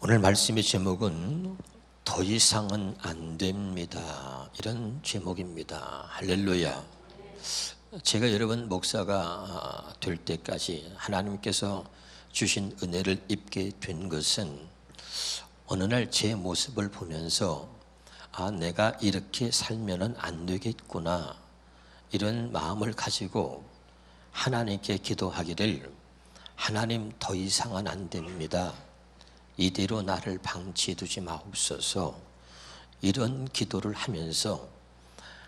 오늘 말씀의 제목은 더 이상은 안 됩니다. 이런 제목입니다. 할렐루야. 제가 여러분 목사가 될 때까지 하나님께서 주신 은혜를 입게 된 것은 어느 날 제 모습을 보면서 내가 이렇게 살면은 안 되겠구나, 이런 마음을 가지고 하나님께 기도하기를, 하나님 더 이상은 안 됩니다. 이대로 나를 방치해 두지 마옵소서. 이런 기도를 하면서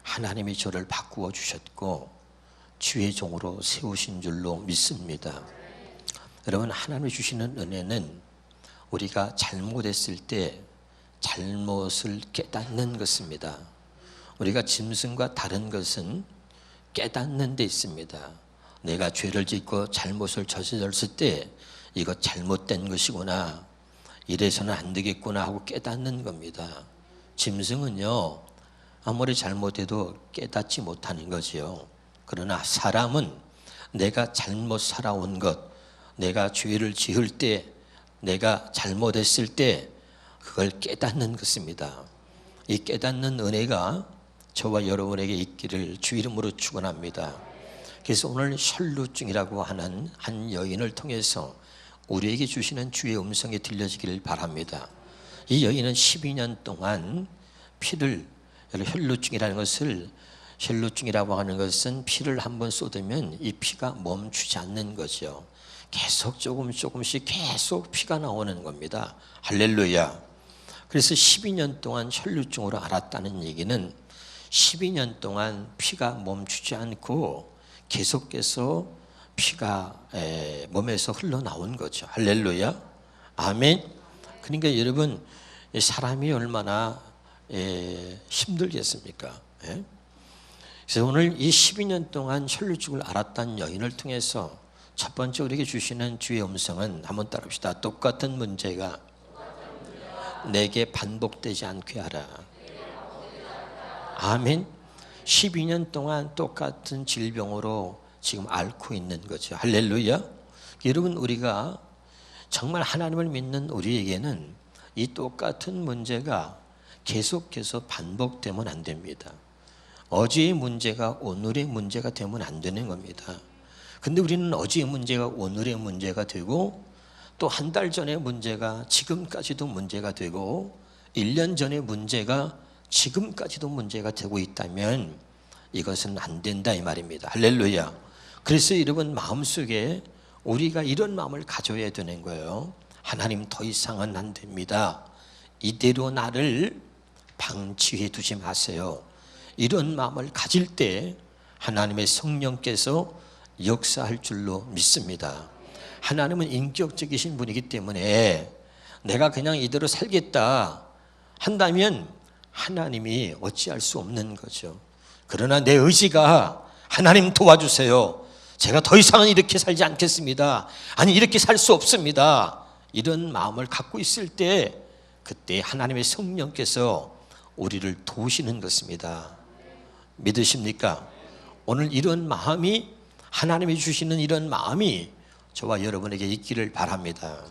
하나님이 저를 바꾸어 주셨고 주의 종으로 세우신 줄로 믿습니다. 여러분, 하나님이 주시는 은혜는 우리가 잘못했을 때 잘못을 깨닫는 것입니다. 우리가 짐승과 다른 것은 깨닫는 데 있습니다. 내가 죄를 짓고 잘못을 저질렀을 때 이거 잘못된 것이구나, 이래서는 안 되겠구나 하고 깨닫는 겁니다. 짐승은요, 아무리 잘못해도 깨닫지 못하는 거지요. 그러나 사람은 내가 잘못 살아온 것, 내가 죄를 지을 때, 내가 잘못했을 때 그걸 깨닫는 것입니다. 이 깨닫는 은혜가 저와 여러분에게 있기를 주 이름으로 축원합니다. 그래서 오늘 혈루증이라고 하는 한 여인을 통해서 우리에게 주시는 주의 음성이 들려지기를 바랍니다. 이 여인은 12년 동안 피를, 혈루증이라는 것을, 혈루증이라고 하는 것은 피를 한번 쏟으면 이 피가 멈추지 않는 거죠. 계속 조금씩 계속 피가 나오는 겁니다. 할렐루야. 그래서 12년 동안 혈루증으로 앓았다는 얘기는 12년 동안 피가 멈추지 않고 계속해서 피가 몸에서 흘러나온 거죠. 할렐루야. 아멘. 그러니까 여러분, 사람이 얼마나 힘들겠습니까? 그래서 오늘 이 12년 동안 혈루증을 앓았다는 여인을 통해서 첫 번째 우리에게 주시는 주의 음성은, 한번 따라합시다. 똑같은 문제가 내게 반복되지 않게 하라. 아멘. 12년 동안 똑같은 질병으로 지금 앓고 있는 거죠. 할렐루야. 여러분, 우리가 정말 하나님을 믿는 우리에게는 이 똑같은 문제가 계속해서 반복되면 안 됩니다. 어제의 문제가 오늘의 문제가 되면 안 되는 겁니다. 근데 우리는 어제의 문제가 오늘의 문제가 되고, 또 한 달 전의 문제가 지금까지도 문제가 되고, 1년 전의 문제가 지금까지도 문제가 되고 있다면 이것은 안 된다, 이 말입니다. 할렐루야. 그래서 여러분, 마음속에 우리가 이런 마음을 가져야 되는 거예요. 하나님 더 이상은 안 됩니다. 이대로 나를 방치해 두지 마세요. 이런 마음을 가질 때 하나님의 성령께서 역사할 줄로 믿습니다. 하나님은 인격적이신 분이기 때문에 내가 그냥 이대로 살겠다 한다면 하나님이 어찌할 수 없는 거죠. 그러나 내 의지가, 하나님 도와주세요, 제가 더 이상은 이렇게 살지 않겠습니다, 아니 이렇게 살 수 없습니다, 이런 마음을 갖고 있을 때 그때 하나님의 성령께서 우리를 도우시는 것입니다. 믿으십니까? 오늘 이런 마음이, 하나님이 주시는 이런 마음이 저와 여러분에게 있기를 바랍니다.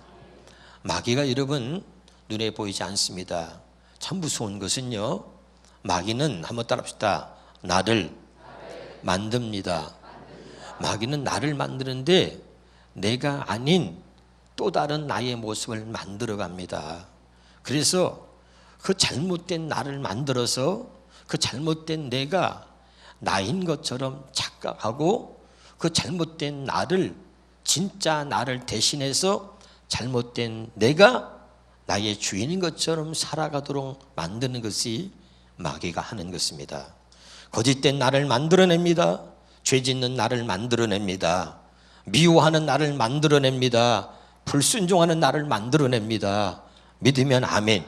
마귀가 여러분 눈에 보이지 않습니다. 참 무서운 것은요, 마귀는, 한번 따라합시다, 나를 만듭니다. 마귀는 나를 만드는데 내가 아닌 또 다른 나의 모습을 만들어 갑니다. 그래서 그 잘못된 나를 만들어서 그 잘못된 내가 나인 것처럼 착각하고, 그 잘못된 나를, 진짜 나를 대신해서 잘못된 내가 나의 주인인 것처럼 살아가도록 만드는 것이 마귀가 하는 것입니다. 거짓된 나를 만들어냅니다. 죄 짓는 나를 만들어냅니다. 미워하는 나를 만들어냅니다. 불순종하는 나를 만들어냅니다. 믿으면 아멘.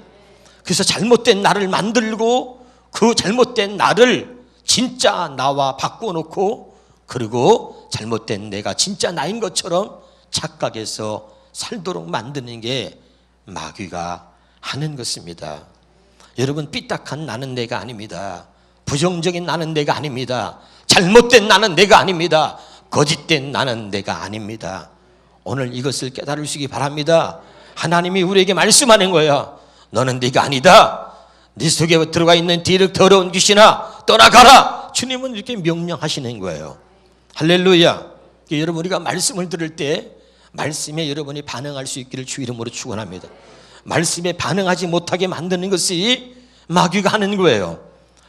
그래서 잘못된 나를 만들고 그 잘못된 나를 진짜 나와 바꿔놓고, 그리고 잘못된 내가 진짜 나인 것처럼 착각해서 살도록 만드는 게 마귀가 하는 것입니다. 여러분, 삐딱한 나는 내가 아닙니다. 부정적인 나는 내가 아닙니다. 잘못된 나는 내가 아닙니다. 거짓된 나는 내가 아닙니다. 오늘 이것을 깨달으시기 바랍니다. 하나님이 우리에게 말씀하는 거야. 너는 네가 아니다. 네 속에 들어가 있는 뒤를 더러운 귀신아 떠나가라. 주님은 이렇게 명령하시는 거예요. 할렐루야. 여러분, 우리가 말씀을 들을 때 말씀에 여러분이 반응할 수 있기를 주 이름으로 축원합니다. 말씀에 반응하지 못하게 만드는 것이 마귀가 하는 거예요.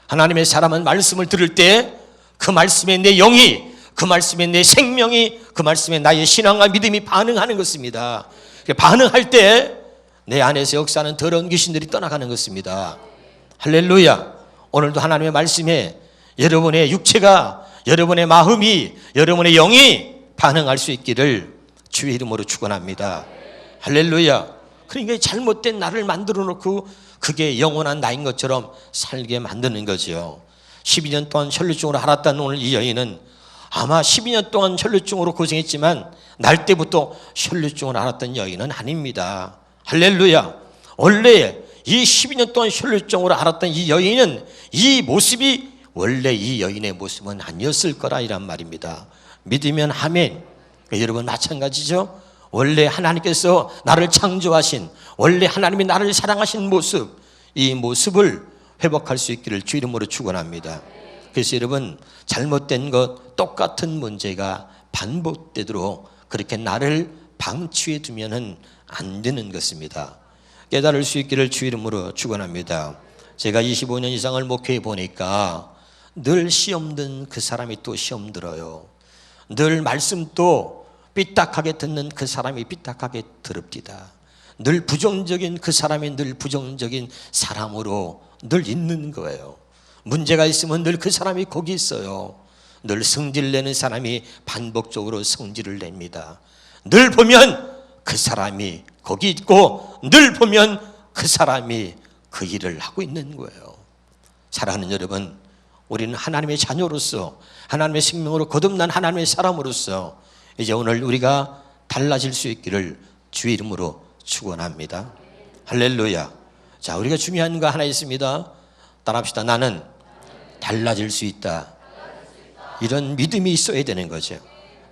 하나님의 사람은 말씀을 들을 때 그 말씀에 내 영이, 그 말씀에 내 생명이, 그 말씀에 나의 신앙과 믿음이 반응하는 것입니다. 반응할 때 내 안에서 역사하는 더러운 귀신들이 떠나가는 것입니다. 할렐루야. 오늘도 하나님의 말씀에 여러분의 육체가, 여러분의 마음이, 여러분의 영이 반응할 수 있기를 주의 이름으로 축원합니다. 할렐루야. 그러니까 잘못된 나를 만들어 놓고 그게 영원한 나인 것처럼 살게 만드는 거죠. 12년 동안 혈루증으로 앓았다는 오늘 이 여인은 아마 12년 동안 혈루증으로 고생했지만 날 때부터 혈루증을 앓았던 여인은 아닙니다. 할렐루야. 원래 이 12년 동안 혈루증으로 앓았던 이 여인은 이 모습이 원래 이 여인의 모습은 아니었을 거라 이란 말입니다. 믿으면 아멘. 여러분 마찬가지죠. 원래 하나님께서 나를 창조하신, 원래 하나님이 나를 사랑하신 모습, 이 모습을 회복할 수 있기를 주 이름으로 축원합니다. 그래서 여러분 잘못된 것, 똑같은 문제가 반복되도록 그렇게 나를 방치해 두면은 안 되는 것입니다. 깨달을 수 있기를 주 이름으로 축원합니다. 제가 25년 이상을 목회해 보니까 늘 시험 든 그 사람이 또 시험 들어요. 늘 말씀도 삐딱하게 듣는 그 사람이 삐딱하게 들읍디다. 늘 부정적인 그 사람이 늘 부정적인 사람으로 늘 있는 거예요. 문제가 있으면 늘 그 사람이 거기 있어요. 늘 성질 내는 사람이 반복적으로 성질을 냅니다. 늘 보면 그 사람이 거기 있고 늘 보면 그 사람이 그 일을 하고 있는 거예요. 사랑하는 여러분, 우리는 하나님의 자녀로서, 하나님의 생명으로 거듭난 하나님의 사람으로서 이제 오늘 우리가 달라질 수 있기를 주의 이름으로 축원합니다. 할렐루야. 자, 우리가 중요한 거 하나 있습니다. 따라합시다. 나는 달라질 수 있다. 이런 믿음이 있어야 되는 거죠.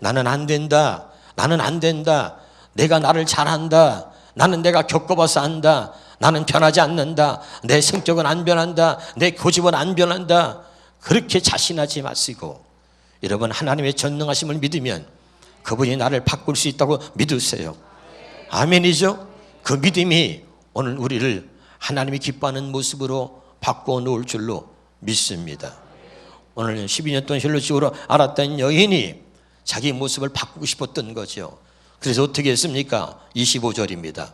나는 안 된다. 나는 안 된다. 내가 나를 잘한다. 나는 내가 겪어봐서 안다. 나는 변하지 않는다. 내 성격은 안 변한다. 내 고집은 안 변한다. 그렇게 자신하지 마시고 여러분 하나님의 전능하심을 믿으면 그분이 나를 바꿀 수 있다고 믿으세요. 아멘이죠? 그 믿음이 오늘 우리를 하나님이 기뻐하는 모습으로 바꿔 놓을 줄로 믿습니다. 오늘 12년 동안 혈루증으로 앓았던 여인이 자기 모습을 바꾸고 싶었던 거죠. 그래서 어떻게 했습니까? 25절입니다.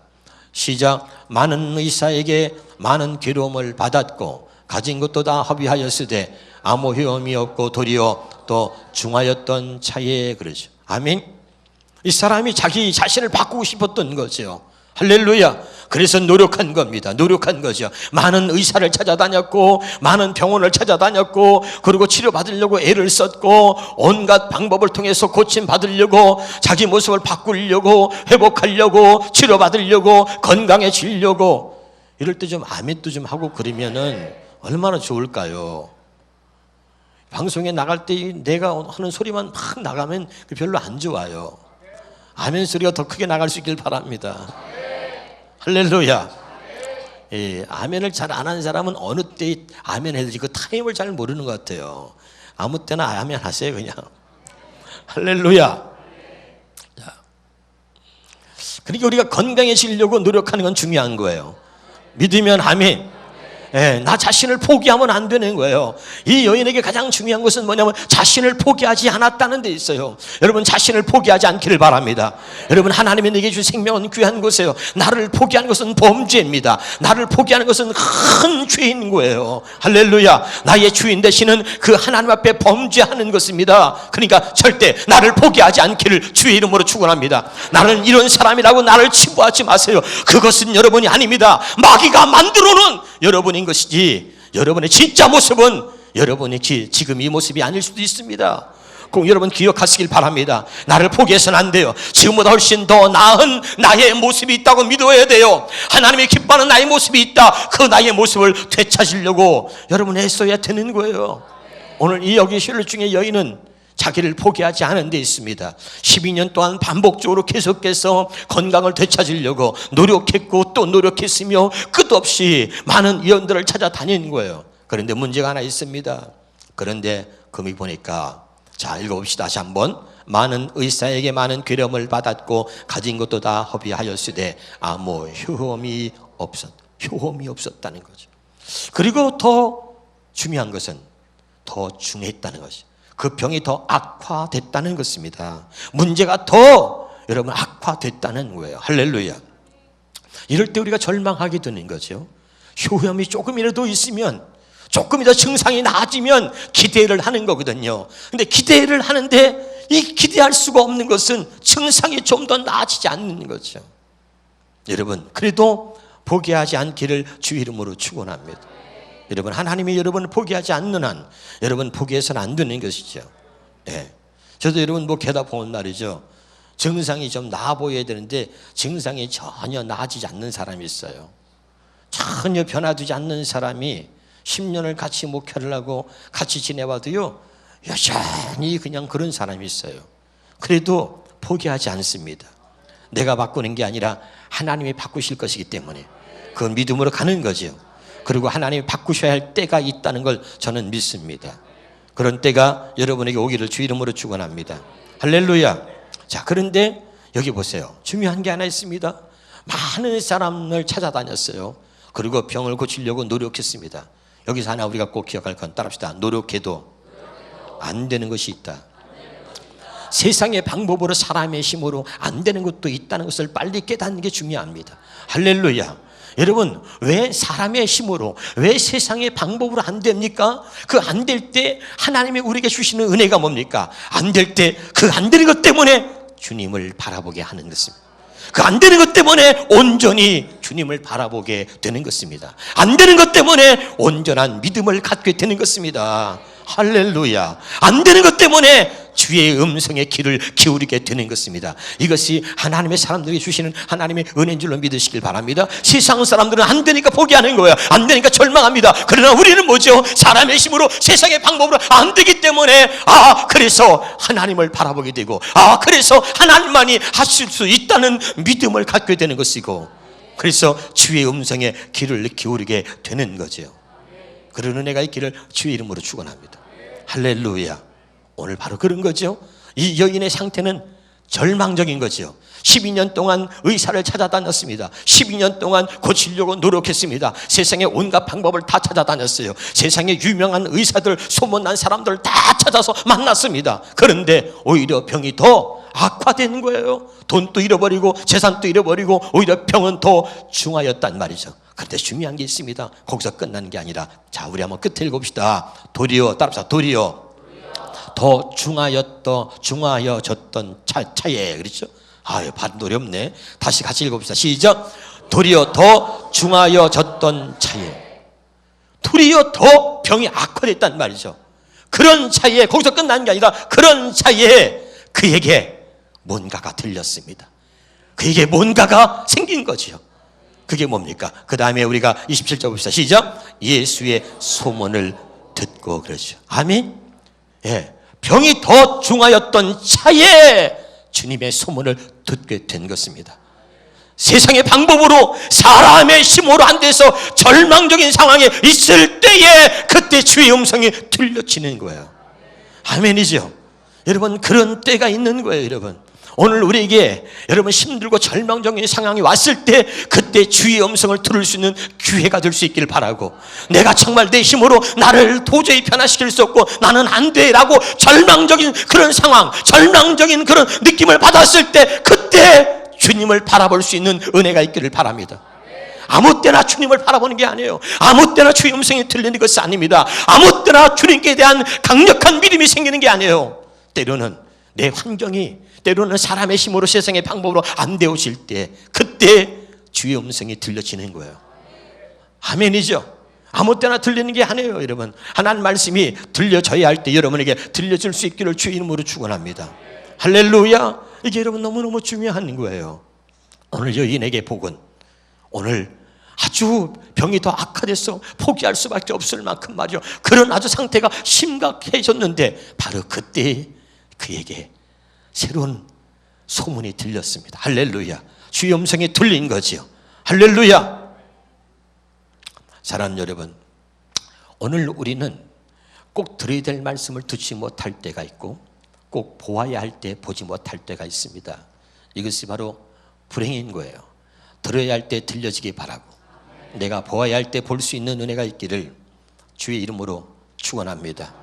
시작. 많은 의사에게 많은 괴로움을 받았고 가진 것도 다 허비하였으되 아무 효험이 없고 도리어 또 중하였던 차에 그러죠. 아멘. 이 사람이 자기 자신을 바꾸고 싶었던 거죠. 할렐루야. 그래서 노력한 겁니다. 노력한 거죠. 많은 의사를 찾아다녔고 많은 병원을 찾아다녔고 그리고 치료받으려고 애를 썼고 온갖 방법을 통해서 고침받으려고 자기 모습을 바꾸려고 회복하려고 치료받으려고 건강해지려고 이럴 때 좀 아멘도 좀 하고 그러면은 얼마나 좋을까요? 방송에 나갈 때 내가 하는 소리만 막 나가면 별로 안 좋아요. 아멘 소리가 더 크게 나갈 수 있길 바랍니다. 할렐루야. 예, 아멘을 잘 안 하는 사람은 어느 때 아멘 해야 되지 그 타임을 잘 모르는 것 같아요. 아무 때나 아멘 하세요 그냥. 할렐루야. 자, 그러니까 우리가 건강해지려고 노력하는 건 중요한 거예요. 믿으면 아멘. 예, 나 자신을 포기하면 안 되는 거예요. 이 여인에게 가장 중요한 것은 뭐냐면 자신을 포기하지 않았다는 데 있어요. 여러분 자신을 포기하지 않기를 바랍니다. 여러분 하나님이 내게 준 생명은 귀한 것이에요. 나를 포기하는 것은 범죄입니다. 나를 포기하는 것은 큰 죄인 거예요. 할렐루야. 나의 주인 되시는 그 하나님 앞에 범죄하는 것입니다. 그러니까 절대 나를 포기하지 않기를 주의 이름으로 축원합니다. 나는 이런 사람이라고 나를 치부하지 마세요. 그것은 여러분이 아닙니다. 마귀가 만들어놓은 여러분인 것이지 여러분의 진짜 모습은 여러분이 지금 이 모습이 아닐 수도 있습니다. 꼭 여러분 기억하시길 바랍니다. 나를 포기해서는 안 돼요. 지금보다 훨씬 더 나은 나의 모습이 있다고 믿어야 돼요. 하나님이 기뻐하는 나의 모습이 있다. 그 나의 모습을 되찾으려고 여러분 애써야 되는 거예요. 오늘 이 여기 혈루증의 여인은 자기를 포기하지 않은 데 있습니다. 12년 동안 반복적으로 계속해서 건강을 되찾으려고 노력했고 또 노력했으며 끝없이 많은 의원들을 찾아다닌 거예요. 그런데 문제가 하나 있습니다. 그런데 금이 보니까, 자, 읽어봅시다. 다시 한번. 많은 의사에게 많은 괴렴을 받았고 가진 것도 다 허비하였으되 아무 효험이 없었다는 거죠. 그리고 더 중요한 것은 더 중했다는 것이죠. 그 병이 더 악화됐다는 것입니다. 문제가 더 여러분 악화됐다는 거예요. 할렐루야. 이럴 때 우리가 절망하게 되는 거죠. 효험이 조금이라도 있으면, 조금이라도 증상이 나아지면 기대를 하는 거거든요. 근데 기대를 하는데 이 기대할 수가 없는 것은 증상이 좀 더 나아지지 않는 거죠. 여러분, 그래도 포기하지 않기를 주 이름으로 축원합니다. 여러분, 하나님이 여러분을 포기하지 않는 한 여러분 포기해서는 안 되는 것이죠. 예. 저도 여러분 목회하다 보면 말이죠, 증상이 좀 나아 보여야 되는데 증상이 전혀 나아지지 않는 사람이 있어요. 전혀 변화되지 않는 사람이 10년을 같이 목회를 하고 같이 지내봐도요, 여전히 그냥 그런 사람이 있어요. 그래도 포기하지 않습니다. 내가 바꾸는 게 아니라 하나님이 바꾸실 것이기 때문에 그 믿음으로 가는 거죠. 그리고 하나님이 바꾸셔야 할 때가 있다는 걸 저는 믿습니다. 그런 때가 여러분에게 오기를 주 이름으로 축원합니다. 할렐루야. 자, 그런데 여기 보세요. 중요한 게 하나 있습니다. 많은 사람을 찾아다녔어요. 그리고 병을 고치려고 노력했습니다. 여기서 하나 우리가 꼭 기억할 건, 따라합시다. 노력해도 안 되는 것이 있다. 세상의 방법으로, 사람의 힘으로 안 되는 것도 있다는 것을 빨리 깨닫는 게 중요합니다. 할렐루야. 여러분, 왜 사람의 힘으로, 왜 세상의 방법으로 안 됩니까? 그 안 될 때 하나님이 우리에게 주시는 은혜가 뭡니까? 안 될 때 그 안 되는 것 때문에 주님을 바라보게 하는 것입니다. 그 안 되는 것 때문에 온전히 주님을 바라보게 되는 것입니다. 안 되는 것 때문에 온전한 믿음을 갖게 되는 것입니다. 할렐루야. 안 되는 것 때문에 주의 음성에 귀를 기울이게 되는 것입니다. 이것이 하나님의 사람들에게 주시는 하나님의 은혜인 줄로 믿으시길 바랍니다. 세상 사람들은 안 되니까 포기하는 거예요. 안 되니까 절망합니다. 그러나 우리는 뭐죠? 사람의 힘으로, 세상의 방법으로 안 되기 때문에, 그래서 하나님을 바라보게 되고, 그래서 하나님만이 하실 수 있다는 믿음을 갖게 되는 것이고, 그래서 주의 음성에 귀를 기울이게 되는 거죠. 그런 은혜가 있기를 주의 이름으로 축원합니다. 할렐루야. 오늘 바로 그런 거죠. 이 여인의 상태는 절망적인 거죠. 12년 동안 의사를 찾아다녔습니다. 12년 동안 고치려고 노력했습니다. 세상의 온갖 방법을 다 찾아다녔어요. 세상에 유명한 의사들, 소문난 사람들 다 찾아서 만났습니다. 그런데 오히려 병이 더 악화된 거예요. 돈도 잃어버리고 재산도 잃어버리고 오히려 병은 더 중하였단 말이죠. 그런데 중요한 게 있습니다. 거기서 끝나는 게 아니라, 자, 우리 한번 끝에 읽어봅시다. 도리어, 따라합시다. 도리어 더 중하여졌던 차에, 그렇죠? 발음도 어렵네. 다시 같이 읽어봅시다. 시작. 도리어 더 중하여졌던 차에. 도리어 더 병이 악화됐단 말이죠. 그런 차에, 거기서 끝나는 게 아니라 그런 차에 그에게 뭔가가 들렸습니다. 그에게 뭔가가 생긴 거죠. 그게 뭡니까? 그 다음에 우리가 27절 봅시다. 시작. 예수의 소문을 듣고, 그러죠. 아멘. 예, 병이 더 중하였던 차에 주님의 소문을 듣게 된 것입니다. 세상의 방법으로, 사람의 힘으로 안 돼서 절망적인 상황에 있을 때에 그때 주의 음성이 들려지는 거예요. 아멘이죠. 여러분, 그런 때가 있는 거예요. 여러분, 오늘 우리에게 여러분 힘들고 절망적인 상황이 왔을 때 그때 주의 음성을 들을 수 있는 기회가 될 수 있기를 바라고, 내가 정말 내 힘으로 나를 도저히 변화시킬 수 없고 나는 안 돼라고 절망적인 그런 상황, 절망적인 그런 느낌을 받았을 때 그때 주님을 바라볼 수 있는 은혜가 있기를 바랍니다. 아무 때나 주님을 바라보는 게 아니에요. 아무 때나 주의 음성이 들리는 것이 아닙니다. 아무 때나 주님께 대한 강력한 믿음이 생기는 게 아니에요. 때로는 내 환경이, 때로는 사람의 힘으로, 세상의 방법으로 안 되어질 때 그때 주의 음성이 들려지는 거예요. 아멘이죠. 아무 때나 들리는 게 아니에요. 여러분, 하나님 말씀이 들려져야 할 때 여러분에게 들려질 수 있기를 주의 이름으로 축원합니다. 할렐루야. 이게 여러분 너무너무 중요한 거예요. 오늘 여인에게 복은, 오늘 아주 병이 더 악화돼서 포기할 수밖에 없을 만큼 말이죠, 그런 아주 상태가 심각해졌는데 바로 그때 그에게 새로운 소문이 들렸습니다. 할렐루야. 주의 음성이 들린 거지요. 할렐루야. 사랑하는 여러분, 오늘 우리는 꼭 들어야 될 말씀을 듣지 못할 때가 있고 꼭 보아야 할 때 보지 못할 때가 있습니다. 이것이 바로 불행인 거예요. 들어야 할 때 들려지기 바라고 내가 보아야 할 때 볼 수 있는 은혜가 있기를 주의 이름으로 축원합니다.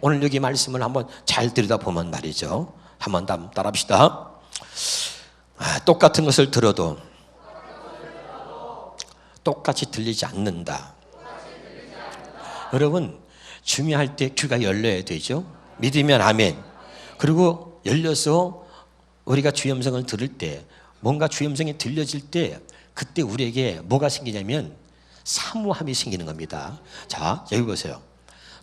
오늘 여기 말씀을 한번 잘 들여다보면 말이죠, 한번 따라합시다. 똑같은 것을 들어도 똑같이 들리지 않는다. 여러분, 중요할 때 귀가 열려야 되죠. 믿으면 아멘. 그리고 열려서 우리가 주의 음성을 들을 때, 뭔가 주의 음성이 들려질 때 그때 우리에게 뭐가 생기냐면 사모함이 생기는 겁니다. 자, 여기 보세요.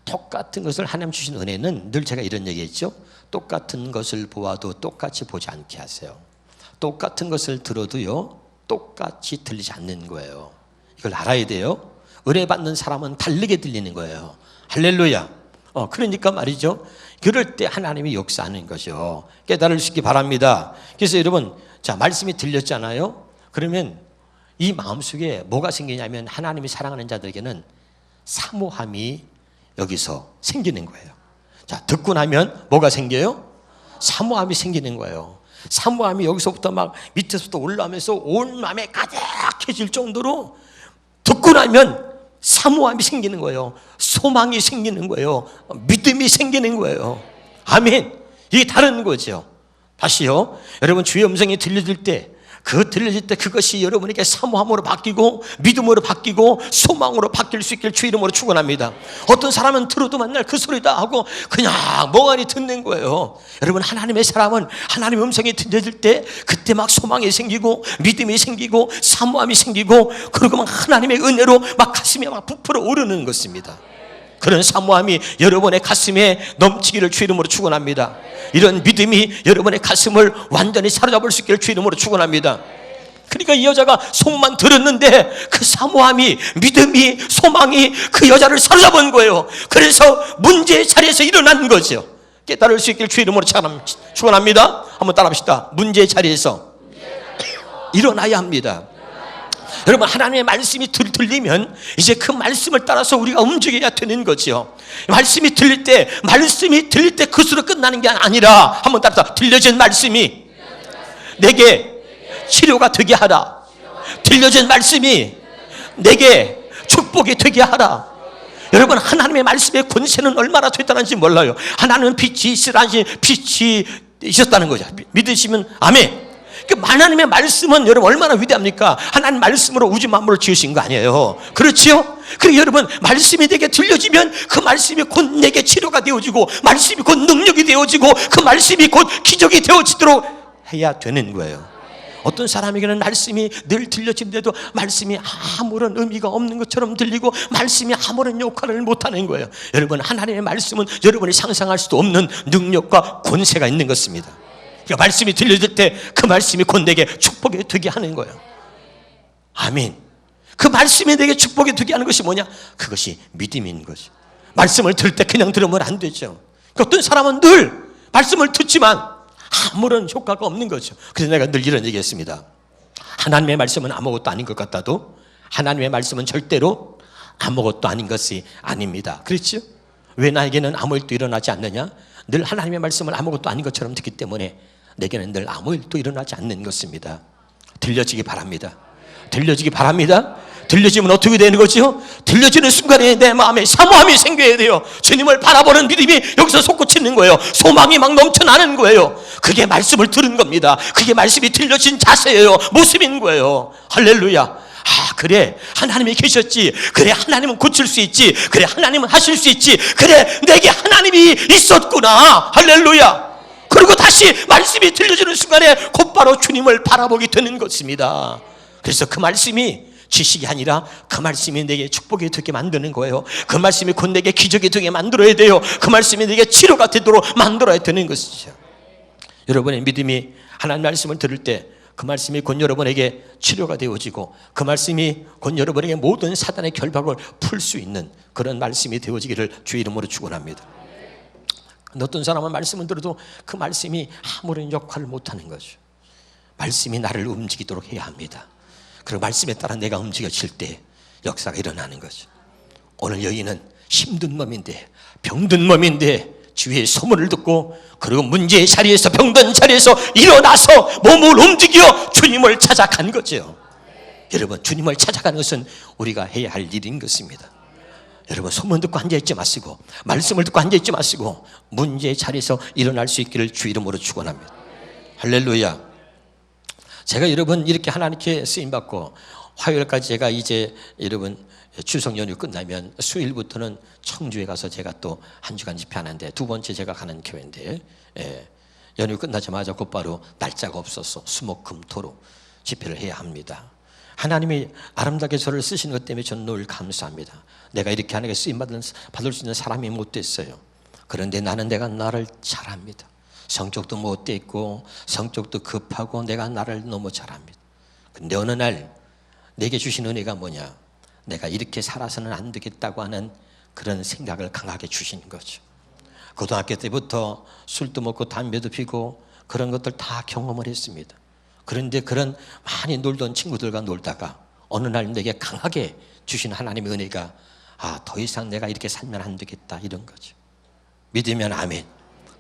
똑같은 것을 하나님 주신 은혜는 늘 제가 이런 얘기했죠. 똑같은 것을 보아도 똑같이 보지 않게 하세요. 똑같은 것을 들어도요 똑같이 들리지 않는 거예요. 이걸 알아야 돼요. 은혜 받는 사람은 다르게 들리는 거예요. 할렐루야. 그러니까 말이죠, 그럴 때 하나님이 역사하는 거죠. 깨달을 수 있기 바랍니다. 그래서 여러분, 자, 말씀이 들렸잖아요. 그러면 이 마음속에 뭐가 생기냐면 하나님이 사랑하는 자들에게는 사모함이 여기서 생기는 거예요. 자, 듣고 나면 뭐가 생겨요? 사모함이 생기는 거예요. 사모함이 여기서부터 막 밑에서부터 올라오면서 온 마음에 가득해질 정도로 듣고 나면 사모함이 생기는 거예요. 소망이 생기는 거예요. 믿음이 생기는 거예요. 아멘. 이게 다른 거죠. 다시요, 여러분, 주의 음성이 들려질 때, 들려질 때 그것이 여러분에게 사모함으로 바뀌고 믿음으로 바뀌고 소망으로 바뀔 수 있길 주 이름으로 축원합니다. 어떤 사람은 들어도 맨날 그 소리다 하고 그냥 멍하니 듣는 거예요. 여러분, 하나님의 사람은 하나님의 음성이 들려질 때 그때 막 소망이 생기고 믿음이 생기고 사모함이 생기고, 그리고 막 하나님의 은혜로 막 가슴이 막 부풀어 오르는 것입니다. 그런 사모함이 여러분의 가슴에 넘치기를 주 이름으로 축원합니다. 이런 믿음이 여러분의 가슴을 완전히 사로잡을 수 있기를 주 이름으로 축원합니다. 그러니까 이 여자가 소문만 들었는데 그 사모함이, 믿음이, 소망이 그 여자를 사로잡은 거예요. 그래서 문제의 자리에서 일어난 거죠. 깨달을 수 있기를 주 이름으로 축원합니다. 한번 따라합시다. 문제의 자리에서 일어나야 합니다. 여러분, 하나님의 말씀이 들리면 이제 그 말씀을 따라서 우리가 움직여야 되는 거죠. 말씀이 들릴 때 그것으로 끝나는 게 아니라, 한번 따라서, 들려진 말씀이 내게 치료가 되게 하라. 들려진 말씀이 내게 축복이 되게 하라. 여러분, 하나님의 말씀의 권세는 얼마나 대단한지 몰라요. 하나님은 빛이 있었다는 거죠. 믿으시면 아멘. 하나님의 말씀은 여러분 얼마나 위대합니까? 하나님 말씀으로 우주 만물을 지으신 거 아니에요. 그렇지요? 그리고 여러분, 말씀이 내게 들려지면 그 말씀이 곧 내게 치료가 되어지고, 말씀이 곧 능력이 되어지고, 그 말씀이 곧 기적이 되어지도록 해야 되는 거예요. 어떤 사람에게는 말씀이 늘 들려지는데도 말씀이 아무런 의미가 없는 것처럼 들리고 말씀이 아무런 역할을 못하는 거예요. 여러분, 하나님의 말씀은 여러분이 상상할 수도 없는 능력과 권세가 있는 것입니다. 그러니까 말씀이 들려질 때 그 말씀이 곧 내게 축복이 되게 하는 거예요. 아멘. 그 말씀이 내게 축복이 되게 하는 것이 뭐냐? 그것이 믿음인 거죠. 말씀을 들을 때 그냥 들으면 안 되죠. 그러니까 어떤 사람은 늘 말씀을 듣지만 아무런 효과가 없는 거죠. 그래서 내가 늘 이런 얘기했습니다. 하나님의 말씀은 아무것도 아닌 것 같아도 하나님의 말씀은 절대로 아무것도 아닌 것이 아닙니다. 그렇죠? 왜 나에게는 아무 일도 일어나지 않느냐? 늘 하나님의 말씀을 아무것도 아닌 것처럼 듣기 때문에 내게는 늘 아무 일도 일어나지 않는 것입니다. 들려지기 바랍니다. 들려지기 바랍니다. 들려지면 어떻게 되는 거죠? 들려지는 순간에 내 마음에 사모함이 생겨야 돼요. 주님을 바라보는 믿음이 여기서 솟구치는 거예요. 소망이 막 넘쳐나는 거예요. 그게 말씀을 들은 겁니다. 그게 말씀이 들려진 자세예요. 모습인 거예요. 할렐루야. 그래, 하나님이 계셨지. 그래, 하나님은 고칠 수 있지. 그래, 하나님은 하실 수 있지. 그래, 내게 하나님이 있었구나. 할렐루야. 그리고 다시 말씀이 들려지는 순간에 곧바로 주님을 바라보게 되는 것입니다. 그래서 그 말씀이 지식이 아니라 그 말씀이 내게 축복이 되게 만드는 거예요. 그 말씀이 곧 내게 기적이 되게 만들어야 돼요. 그 말씀이 내게 치료가 되도록 만들어야 되는 것이죠. 여러분의 믿음이 하나님 말씀을 들을 때 그 말씀이 곧 여러분에게 치료가 되어지고, 그 말씀이 곧 여러분에게 모든 사단의 결박을 풀 수 있는 그런 말씀이 되어지기를 주의 이름으로 축원합니다. 어떤 사람은 말씀을 들어도 그 말씀이 아무런 역할을 못하는 거죠. 말씀이 나를 움직이도록 해야 합니다. 그리고 말씀에 따라 내가 움직여질 때 역사가 일어나는 거죠. 오늘 여인은 힘든 몸인데, 병든 몸인데 주의 소문을 듣고, 그리고 문제의 자리에서, 병든 자리에서 일어나서 몸을 움직여 주님을 찾아간 거죠. 여러분, 주님을 찾아가는 것은 우리가 해야 할 일인 것입니다. 여러분, 소문 듣고 앉아있지 마시고, 말씀을 듣고 앉아있지 마시고, 문제의 자리에서 일어날 수 있기를 주 이름으로 축원합니다. 할렐루야. 제가 여러분 이렇게 하나님께 쓰임받고, 화요일까지 제가 이제 여러분 추석 연휴 끝나면 수요일부터는 청주에 가서 제가 또 한 주간 집회하는데, 두 번째 제가 가는 교회인데, 연휴 끝나자마자 곧바로 날짜가 없어서 수목금토로 집회를 해야 합니다. 하나님이 아름답게 저를 쓰시는 것 때문에 저는 늘 감사합니다. 내가 이렇게 하나님께 쓰임받을 수 있는 사람이 못 됐어요. 그런데 내가 나를 잘합니다. 성격도 못됐고 성격도 급하고 내가 나를 너무 잘합니다. 근데 어느 날 내게 주신 은혜가 뭐냐, 내가 이렇게 살아서는 안 되겠다고 하는 그런 생각을 강하게 주신 거죠. 고등학교 때부터 술도 먹고 담배도 피고 그런 것들 다 경험을 했습니다. 그런데 그런 많이 놀던 친구들과 놀다가 어느 날 내게 강하게 주신 하나님의 은혜가, 더 이상 내가 이렇게 살면 안 되겠다, 이런 거죠. 믿으면 아멘.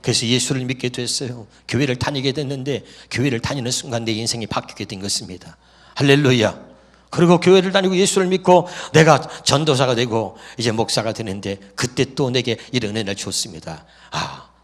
그래서 예수를 믿게 됐어요. 교회를 다니게 됐는데, 교회를 다니는 순간 내 인생이 바뀌게 된 것입니다. 할렐루야. 그리고 교회를 다니고 예수를 믿고 내가 전도사가 되고 이제 목사가 되는데, 그때 또 내게 이런 은혜를 줬습니다.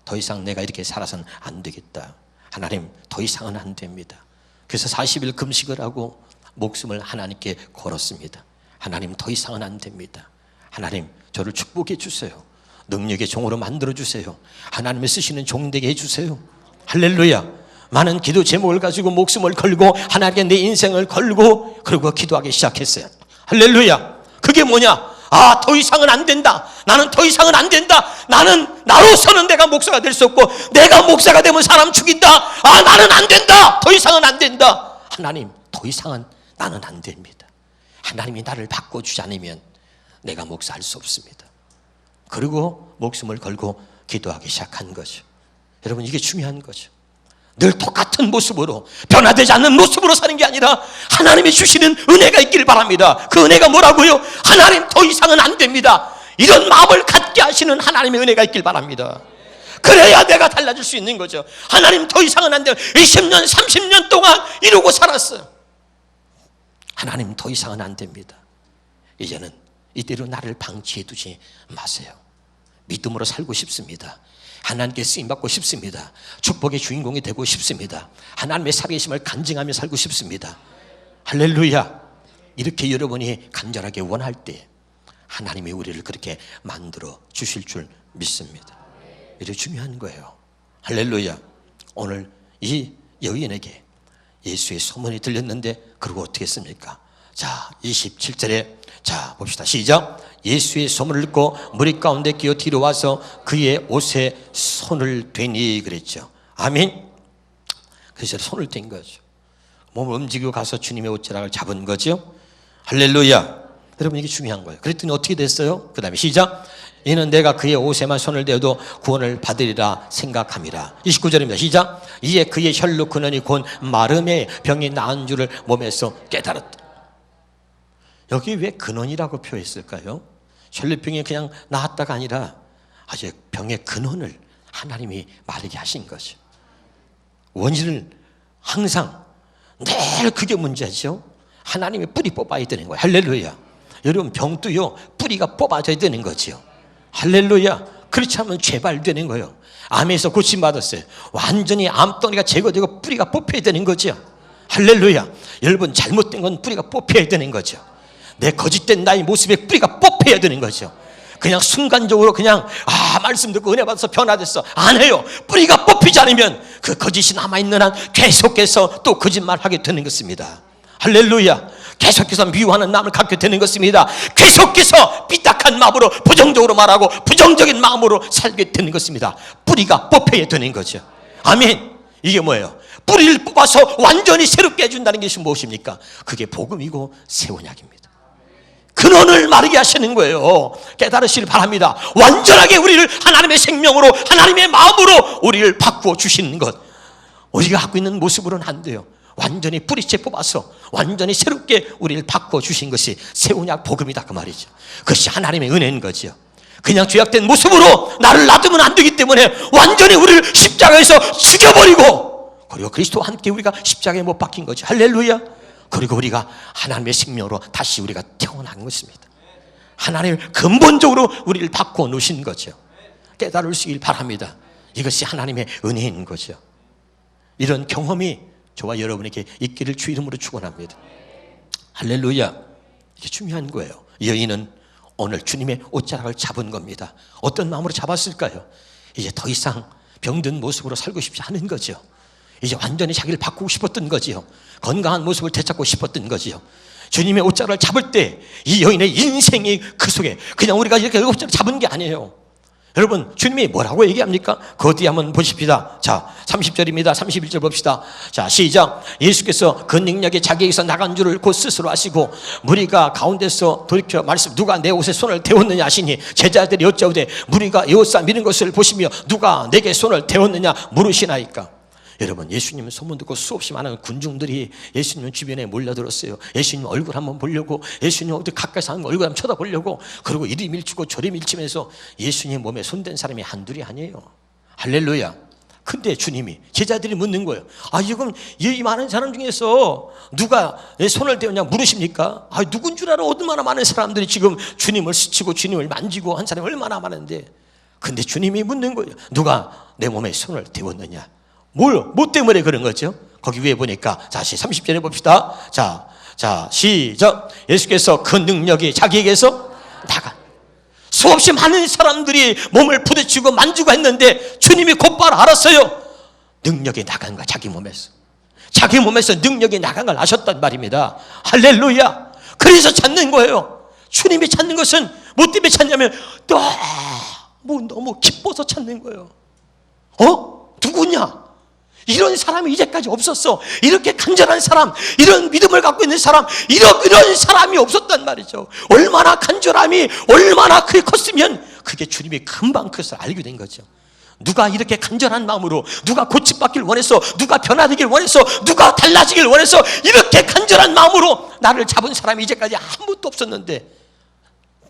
더 이상 내가 이렇게 살아서는 안 되겠다. 하나님, 더 이상은 안 됩니다. 그래서 40일 금식을 하고 목숨을 하나님께 걸었습니다. 하나님, 더 이상은 안 됩니다. 하나님, 저를 축복해 주세요. 능력의 종으로 만들어 주세요. 하나님의 쓰시는 종 되게 해주세요. 할렐루야. 많은 기도 제목을 가지고 목숨을 걸고 하나님께 내 인생을 걸고 그리고 기도하기 시작했어요. 할렐루야. 그게 뭐냐? 더 이상은 안 된다. 나는 더 이상은 안 된다. 나는 나로서는 내가 목사가 될 수 없고, 내가 목사가 되면 사람 죽인다. 나는 안 된다. 더 이상은 안 된다. 하나님, 더 이상은 나는 안 됩니다. 하나님이 나를 바꿔주지 않으면 내가 목사할 수 없습니다. 그리고 목숨을 걸고 기도하기 시작한 거죠. 여러분, 이게 중요한 거죠. 늘 똑같은 모습으로, 변화되지 않는 모습으로 사는 게 아니라 하나님이 주시는 은혜가 있길 바랍니다. 그 은혜가 뭐라고요? 하나님, 더 이상은 안 됩니다. 이런 마음을 갖게 하시는 하나님의 은혜가 있길 바랍니다. 그래야 내가 달라질 수 있는 거죠. 하나님, 더 이상은 안 돼요. 20년 30년 동안 이러고 살았어요. 하나님, 더 이상은 안 됩니다. 이제는 이대로 나를 방치해 두지 마세요. 믿음으로 살고 싶습니다. 하나님께 쓰임받고 싶습니다. 축복의 주인공이 되고 싶습니다. 하나님의 살아계심을 간증하며 살고 싶습니다. 할렐루야. 이렇게 여러분이 간절하게 원할 때 하나님이 우리를 그렇게 만들어 주실 줄 믿습니다. 이게 중요한 거예요. 할렐루야. 오늘 이 여인에게 예수의 소문이 들렸는데, 그리고 어떻게 했습니까? 자, 27절에 자 봅시다. 시작. 예수의 소문을 듣고 무리 가운데 끼어 뒤로 와서 그의 옷에 손을 대니 그랬죠. 아멘. 그래서 손을 댄 거죠. 몸을 움직이고 가서 주님의 옷자락을 잡은 거죠. 할렐루야. 여러분, 이게 중요한 거예요. 그랬더니 어떻게 됐어요? 그 다음에 시작. 이는 내가 그의 옷에만 손을 대어도 구원을 받으리라 생각함이라. 29절입니다. 시작. 이에 그의 혈로 근원이 곧 마름에 병이 나은 줄을 몸에서 깨달았다. 여기 왜 근원이라고 표했을까요? 혈루병이 그냥 나았다가 아니라 아주 병의 근원을 하나님이 마르게 하신 거죠. 원인을 항상 늘 그게 문제죠. 하나님이 뿌리 뽑아야 되는 거예요. 할렐루야. 여러분, 병도요 뿌리가 뽑아져야 되는 거죠. 할렐루야. 그렇지 않으면 재발되는 거예요. 암에서 고침받았어요. 완전히 암덩이가 제거되고 뿌리가 뽑혀야 되는 거죠. 할렐루야. 여러분, 잘못된 건 뿌리가 뽑혀야 되는 거죠. 내 거짓된 나의 모습에 뿌리가 뽑혀야 되는 거죠. 그냥 순간적으로 그냥 말씀 듣고 은혜 받아서 변화됐어, 안 해요. 뿌리가 뽑히지 않으면 그 거짓이 남아있는 한 계속해서 또 거짓말하게 되는 것입니다. 할렐루야. 계속해서 미워하는 마음을 갖게 되는 것입니다. 계속해서 삐딱한 마음으로 부정적으로 말하고 부정적인 마음으로 살게 되는 것입니다. 뿌리가 뽑혀야 되는 거죠. 아멘. 이게 뭐예요? 뿌리를 뽑아서 완전히 새롭게 해준다는 것이 무엇입니까? 그게 복음이고 새 언약입니다. 그 근원을 마르게 하시는 거예요. 깨달으시길 바랍니다. 완전하게 우리를 하나님의 생명으로, 하나님의 마음으로 우리를 바꾸어 주시는 것, 우리가 갖고 있는 모습으로는 안 돼요. 완전히 뿌리째 뽑아서 완전히 새롭게 우리를 바꾸어 주신 것이 새 언약 복음이다, 그 말이죠. 그것이 하나님의 은혜인 거죠. 그냥 죄악된 모습으로 나를 놔두면 안 되기 때문에 완전히 우리를 십자가에서 죽여버리고, 그리고 그리스도와 함께 우리가 십자가에 못 박힌 거죠. 할렐루야. 그리고 우리가 하나님의 생명으로 다시 우리가 태어난 것입니다. 하나님을 근본적으로 우리를 바꾸어 놓으신 거죠. 깨달으시길 바랍니다. 이것이 하나님의 은혜인 거죠. 이런 경험이 저와 여러분에게 있기를 주 이름으로 축원합니다. 할렐루야. 이게 중요한 거예요. 여인은 오늘 주님의 옷자락을 잡은 겁니다. 어떤 마음으로 잡았을까요? 이제 더 이상 병든 모습으로 살고 싶지 않은 거죠. 이제 완전히 자기를 바꾸고 싶었던 거지요. 건강한 모습을 되찾고 싶었던 거지요. 주님의 옷자락을 잡을 때 이 여인의 인생이 그 속에, 그냥 우리가 이렇게 옷자락을 잡은 게 아니에요. 여러분, 주님이 뭐라고 얘기합니까? 그 뒤에 한번 보십시다. 자, 30절입니다. 31절 봅시다. 자, 시작. 예수께서 그 능력이 자기에게서 나간 줄을 곧 스스로 아시고 무리가 가운데서 돌이켜 말씀, 누가 내 옷에 손을 대었느냐 하시니 제자들이 여짜오되 무리가 이 옷사 미는 것을 보시며 누가 내게 손을 대었느냐 물으시나이까. 여러분, 예수님 소문 듣고 수없이 많은 군중들이 예수님 주변에 몰려들었어요. 예수님 얼굴 한번 보려고, 예수님 어디 가까이서 한번 얼굴 한번 쳐다보려고. 그리고 이리 밀치고 저리 밀치면서 예수님 몸에 손댄 사람이 한둘이 아니에요. 할렐루야. 근데 주님이, 제자들이 묻는 거예요. 아, 지금 이 많은 사람 중에서 누가 내 손을 대었냐 물으십니까? 아, 누군 줄 알아? 얼마나 많은 사람들이 지금 주님을 스치고 주님을 만지고 한 사람이 얼마나 많은데. 근데 주님이 묻는 거예요. 누가 내 몸에 손을 대었느냐? 뭐 때문에 그런 거죠? 거기 위에 보니까 다시 30절에 봅시다. 자, 시작. 예수께서 그 능력이 자기에게서 나간, 수없이 많은 사람들이 몸을 부딪히고 만지고 했는데 주님이 곧바로 알았어요. 능력이 나간 거야. 자기 몸에서 능력이 나간 걸 아셨단 말입니다. 할렐루야. 그래서 찾는 거예요. 주님이 찾는 것은 뭐 때문에 찾냐면 너무 기뻐서 찾는 거예요. 누구냐? 이런 사람이 이제까지 없었어. 이렇게 간절한 사람, 이런 믿음을 갖고 있는 사람, 이런 사람이 없었단 말이죠. 얼마나 간절함이 얼마나 크게 컸으면 그게 주님이 금방 그것을 알게 된 거죠. 누가 이렇게 간절한 마음으로, 누가 고침받기를 원해서, 누가 변화되길 원해서, 누가 달라지길 원해서 이렇게 간절한 마음으로 나를 잡은 사람이 이제까지 아무것도 없었는데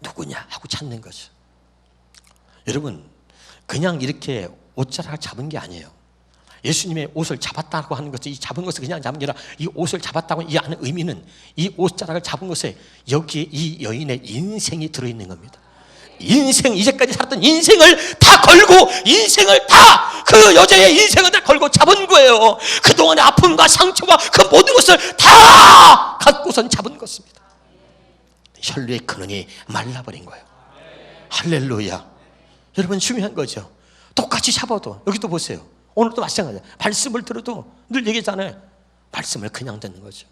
누구냐 하고 찾는 거죠. 여러분, 그냥 이렇게 옷자락을 잡은 게 아니에요. 예수님의 옷을 잡았다고 하는 것은, 이 잡은 것을 그냥 잡은 게 아니라 이 옷을 잡았다고 이 하는 의미는, 이 옷자락을 잡은 것에 여기에 이 여인의 인생이 들어있는 겁니다. 인생, 이제까지 살았던 인생을 다 걸고, 인생을 다, 그 여자의 인생을 다 걸고 잡은 거예요. 그동안의 아픔과 상처와 그 모든 것을 다 갖고선 잡은 것입니다. 혈류의 근원이 말라버린 거예요. 할렐루야. 여러분, 중요한 거죠. 똑같이 잡아도, 여기도 보세요. 오늘도 마찬가지예요. 말씀을 들어도 늘 얘기잖아요. 말씀을 그냥 듣는 거죠.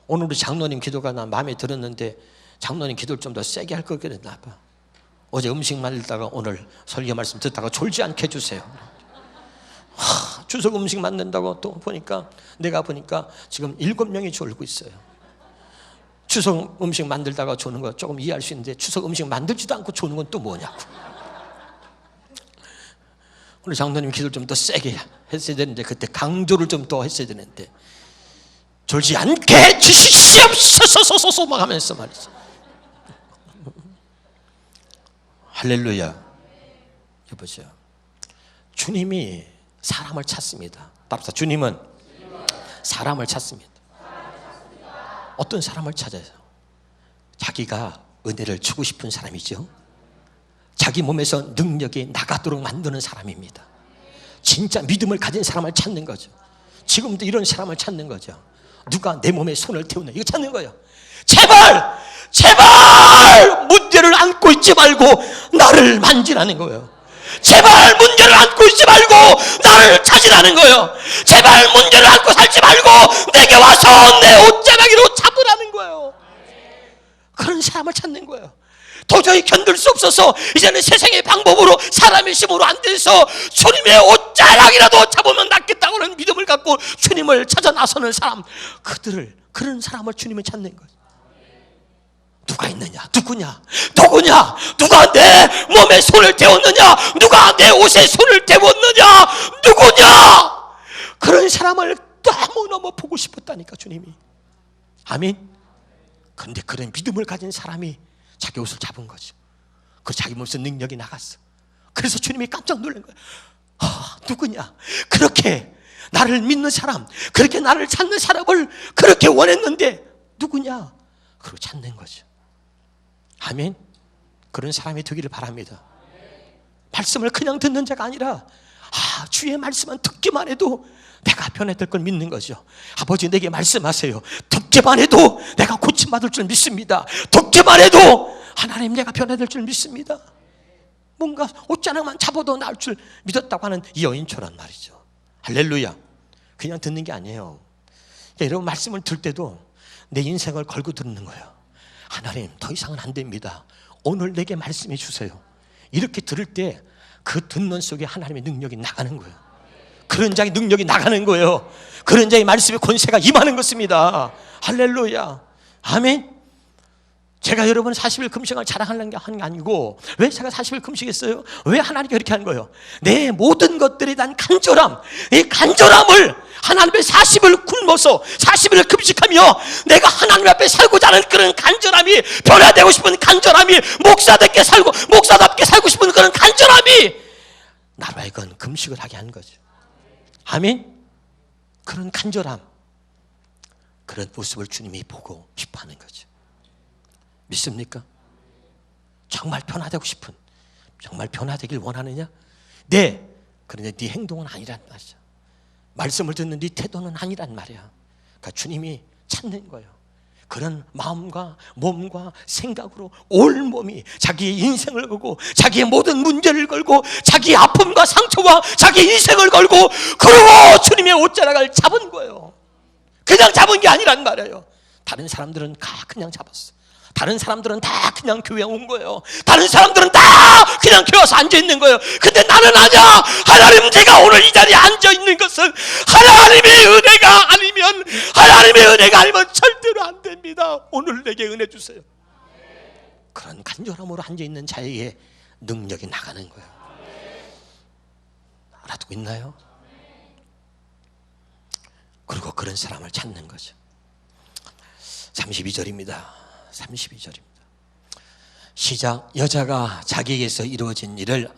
오늘 우리 장로님 기도가 나 마음에 들었는데 장로님 기도를 좀 더 세게 할 것 그랬나 봐. 어제 음식 만들다가 오늘 설교 말씀 듣다가 졸지 않게 해주세요. 추석 음식 만든다고 또 내가 보니까 지금 7명이 졸고 있어요. 추석 음식 만들다가 조는 거 조금 이해할 수 있는데 추석 음식 만들지도 않고 조는 건 또 뭐냐고. 오늘 장로님 기도를 좀 더 세게 했어야 되는데, 그때 강조를 좀 더 했어야 되는데, 졸지 않게 주시옵소서 막 하면서 말이죠. 할렐루야. 여보세요. 주님이 사람을 찾습니다. 답사. 주님은 사람을 찾습니다. 어떤 사람을 찾아요? 자기가 은혜를 주고 싶은 사람이죠. 자기 몸에서 능력이 나가도록 만드는 사람입니다. 진짜 믿음을 가진 사람을 찾는 거죠. 지금도 이런 사람을 찾는 거죠. 누가 내 몸에 손을 대우냐, 이거 찾는 거예요. 제발 문제를 안고 있지 말고 나를 만지라는 거예요. 제발 문제를 안고 있지 말고 나를 찾으라는 거예요. 제발 문제를 안고 살지 말고 내게 와서 내 옷자락으로 잡으라는 거예요. 그런 사람을 찾는 거예요. 도저히 견딜 수 없어서 이제는 세상의 방법으로, 사람의 힘으로 안 돼서 주님의 옷자락이라도 잡으면 낫겠다고 하는 믿음을 갖고 주님을 찾아 나서는 사람, 그런 사람을 주님이 찾는 거예요. 누가 있느냐? 누구냐? 누구냐? 누가 내 몸에 손을 대었느냐? 누가 내 옷에 손을 대었느냐? 누구냐? 그런 사람을 너무너무 보고 싶었다니까, 주님이. 아멘. 그런데 그런 믿음을 가진 사람이 자기 옷을 잡은 거죠. 그 자기 몸에서 능력이 나갔어. 그래서 주님이 깜짝 놀란 거예요. 누구냐? 그렇게 나를 믿는 사람, 그렇게 나를 찾는 사람을 그렇게 원했는데 누구냐? 그리고 찾는 거죠. 아멘. 그런 사람이 되기를 바랍니다. 말씀을 그냥 듣는 자가 아니라 주의 말씀만 듣기만 해도 내가 변화될 걸 믿는 거죠. 아버지, 내게 말씀하세요. 듣기만 해도 내가 고침받을 줄 믿습니다. 듣기만 해도 하나님, 내가 변화될 줄 믿습니다. 뭔가 옷자락만 잡아도 나을 줄 믿었다고 하는 이 여인처럼 말이죠. 할렐루야. 그냥 듣는 게 아니에요. 그러니까 여러분, 말씀을 들 때도 내 인생을 걸고 듣는 거예요. 하나님, 더 이상은 안 됩니다. 오늘 내게 말씀해 주세요. 이렇게 들을 때 그 듣는 속에 하나님의 능력이 나가는 거예요. 그런 자의 능력이 나가는 거예요. 그런 자의 말씀의 권세가 임하는 것입니다. 할렐루야. 아멘. 제가 여러분 40일 금식을 자랑하는 게 아니고, 왜 제가 40일 금식했어요? 왜 하나님이 그렇게 한 거예요? 내 모든 것들에 대한 간절함, 이 간절함을 하나님 앞에 40일 굶어서 40일을 금식하며 내가 하나님 앞에 살고자 하는 그런 간절함이, 변화되고 싶은 간절함이, 목사답게 살고 싶은 그런 간절함이 나로 하여금 금식을 하게 한 거죠. 아멘. 그런 간절함, 그런 모습을 주님이 보고 싶어 하는 거죠. 믿습니까? 정말 변화되고 싶은, 정말 변화되길 원하느냐? 네. 그런데 네 행동은 아니란 말이야. 말씀을 듣는 네 태도는 아니란 말이야. 그러니까 주님이 찾는 거예요. 그런 마음과 몸과 생각으로 온몸이 자기의 인생을 걸고, 자기의 모든 문제를 걸고, 자기의 아픔과 상처와 자기의 인생을 걸고, 그리고 주님의 옷자락을 잡은 거예요. 그냥 잡은 게 아니란 말이에요. 다른 사람들은 다 그냥 잡았어. 다른 사람들은 다 그냥 교회 온 거예요. 다른 사람들은 다 그냥 교회 와서 앉아있는 거예요. 근데 나는 아니야. 하나님, 제가 오늘 이 자리에 앉아있는 것은 하나님의 은혜가 아니면 절대로 안 됩니다. 오늘 내게 은혜 주세요. 그런 간절함으로 앉아있는 자에게 능력이 나가는 거예요. 알아두고 있나요? 그리고 그런 사람을 찾는 거죠. 32절입니다. 32절입니다. 시작. 여자가 자기에게서 이루어진 일을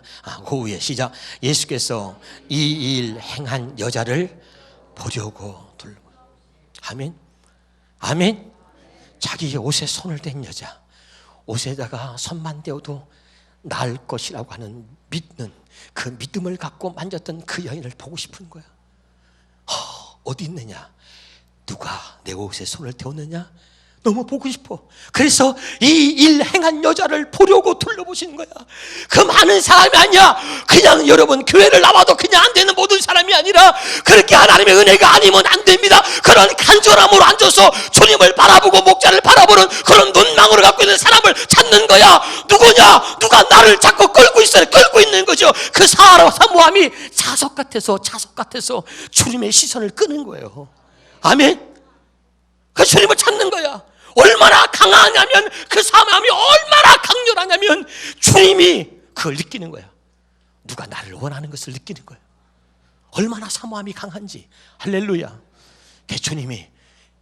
호후에 시작. 예수께서 이 일 행한 여자를 보려고 둘러. 아멘. 아멘. 자기의 옷에 손을 댄 여자, 옷에다가 손만 대어도 나을 것이라고 하는 믿는 그 믿음을 갖고 만졌던 그 여인을 보고 싶은 거야. 어디 있느냐? 누가 내 옷에 손을 대었느냐? 너무 보고 싶어. 그래서 이 일 행한 여자를 보려고 둘러보시는 거야. 그 많은 사람이 아니야. 그냥 여러분, 교회를 나와도 그냥 안 되는 모든 사람이 아니라, 그렇게 하나님의 은혜가 아니면 안 됩니다. 그런 간절함으로 앉아서 주님을 바라보고 목자를 바라보는 그런 눈망울을 갖고 있는 사람을 찾는 거야. 누구냐? 누가 나를 자꾸 끌고 있는 거죠. 그 사모함이 자석 같아서 주님의 시선을 끄는 거예요. 아멘. 그 주님을 찾는 거야. 얼마나 강하냐면, 그 사모함이 얼마나 강렬하냐면 주님이 그걸 느끼는 거야. 누가 나를 원하는 것을 느끼는 거야. 얼마나 사모함이 강한지. 할렐루야. 그 주님이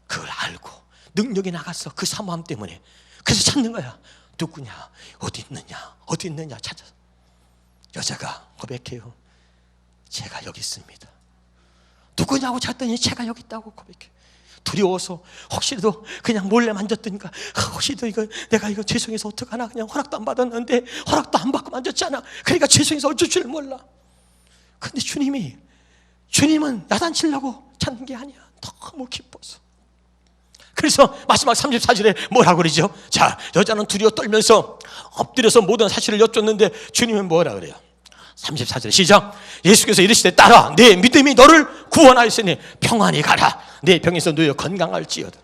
그걸 알고 능력이 나갔어. 그 사모함 때문에. 그래서 찾는 거야. 누구냐? 어디 있느냐 찾아서 여자가 고백해요. 제가 여기 있습니다. 누구냐고 찾더니 제가 여기 있다고 고백해. 두려워서 혹시라도 그냥 몰래 만졌더니까, 혹시라도 내가 죄송해서 어떡하나, 그냥 허락도 안 받았는데 허락도 안 받고 만졌잖아. 그러니까 죄송해서 어쩔 줄 몰라. 근데 주님은 야단치려고 찾는 게 아니야. 너무 기뻐서. 그래서 마지막 34절에 뭐라고 그러죠? 자, 여자는 두려워 떨면서 엎드려서 모든 사실을 여쭙는데 주님은 뭐라 그래요? 34절 시작. 예수께서 이르시되 따라, 내 믿음이 너를 구원하였으니 평안히 가라. 내 병에서 누워 건강할지어다.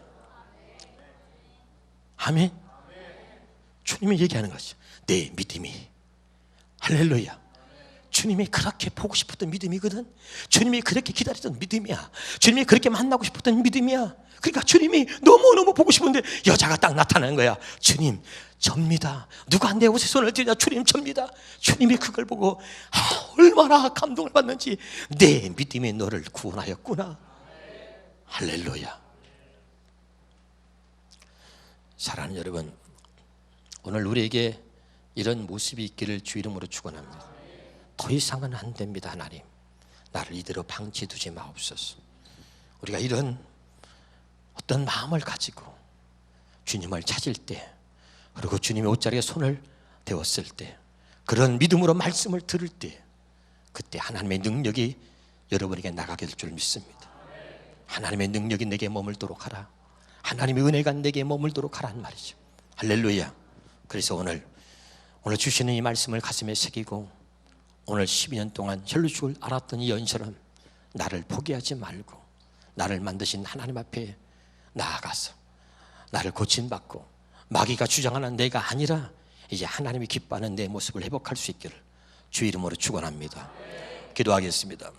아멘. 주님이 얘기하는 것이죠. 내 믿음이. 할렐루야. 주님이 그렇게 보고 싶었던 믿음이거든. 주님이 그렇게 기다렸던 믿음이야. 주님이 그렇게 만나고 싶었던 믿음이야. 그러니까 주님이 너무너무 보고 싶은데 여자가 딱 나타나는 거야. 주님, 접니다. 누가 내 옷에 손을 대냐? 주님 접니다. 주님이 그걸 보고 얼마나 감동을 받는지, 내 믿음이 너를 구원하였구나. 할렐루야. 사랑하는 여러분, 오늘 우리에게 이런 모습이 있기를 주 이름으로 축원합니다. 더 이상은 안 됩니다. 하나님, 나를 이대로 방치두지 마옵소서. 우리가 이런 어떤 마음을 가지고 주님을 찾을 때, 그리고 주님의 옷자리에 손을 대었을 때, 그런 믿음으로 말씀을 들을 때, 그때 하나님의 능력이 여러분에게 나가게 될 줄 믿습니다. 하나님의 능력이 내게 머물도록 하라. 하나님의 은혜가 내게 머물도록 하라는 말이죠. 할렐루야. 그래서 오늘 주시는 이 말씀을 가슴에 새기고, 오늘 12년 동안 혈루죽을 앓았던 이 연처럼 나를 포기하지 말고 나를 만드신 하나님 앞에 나아가서 나를 고침받고 마귀가 주장하는 내가 아니라 이제 하나님이 기뻐하는 내 모습을 회복할 수 있기를 주 이름으로 축원합니다. 기도하겠습니다.